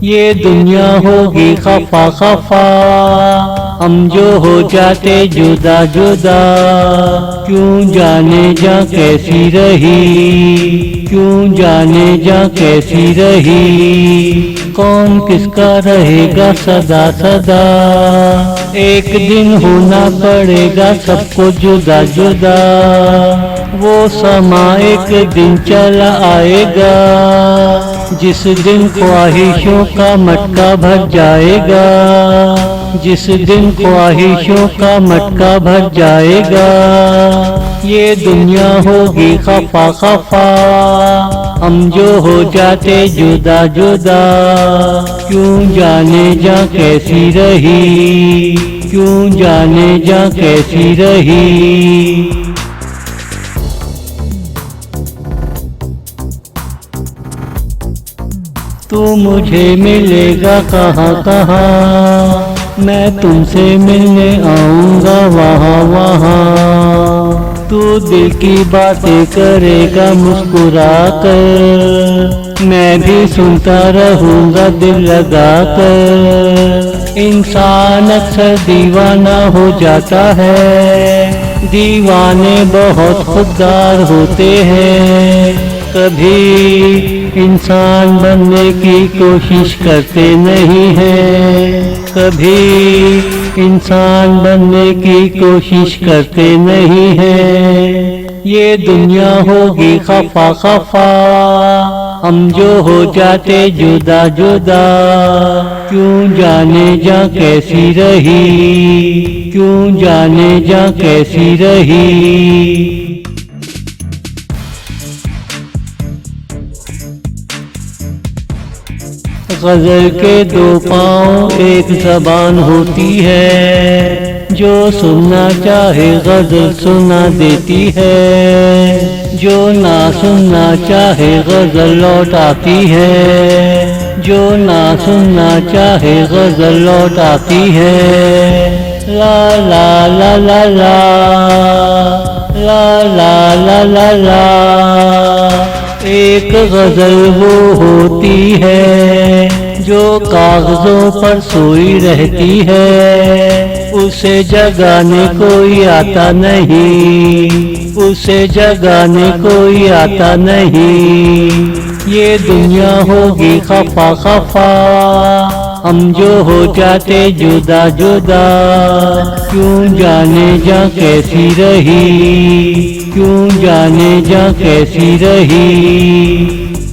ये दुनिया होगी खफा खफा, हम जो हो जाते जुदा जुदा। क्यों जाने जा कैसी रही, क्यों जाने जा कैसी रही। कौन किसका रहेगा सदा सदा, एक दिन होना पड़ेगा सबको जुदा जुदा। वो समा एक दिन चला आएगा, जिस दिन ख्वाहिशों का मटका भर जाएगा, जिस दिन ख्वाहिशों का मटका भर जाएगा। ये दुनिया होगी खफा खफा, हम जो हो जाते जुदा जुदा। क्यों जाने जा कैसी रही, क्यों जाने जा कैसी रही। तू मुझे मिलेगा कहाँ कहाँ, मैं तुमसे मिलने आऊँगा वहाँ वहाँ। तू दिल की बातें करेगा मुस्कुरा कर, मैं भी सुनता रहूँगा दिल लगा कर। इंसान अक्सर दीवाना हो जाता है, दीवाने बहुत खुददार होते हैं। कभी इंसान बनने की कोशिश करते नहीं हैं, कभी इंसान बनने की कोशिश करते नहीं हैं। ये दुनिया होगी खफा खफा, हम जो हो जाते जुदा जुदा। क्यों जाने जा कैसी रही, क्यों जाने जा कैसी रही। गजल के दो पाँव एक ज़बान होती है, जो सुनना चाहे गजल सुना देती है, जो ना सुनना चाहे गजल लौट आती है, जो ना सुनना चाहे गजल लौट आती है। ला ला ला ला ला ला ला ला ला ला। एक गजल वो होती है जो कागजों पर सोई रहती है, उसे जगाने कोई आता नहीं, उसे जगाने कोई आता नहीं। ये दुनिया होगी खफा खफा, हम जो हो जाते जुदा जुदा। क्यों जाने जा कैसी रही, क्यों जाने जा कैसी रही।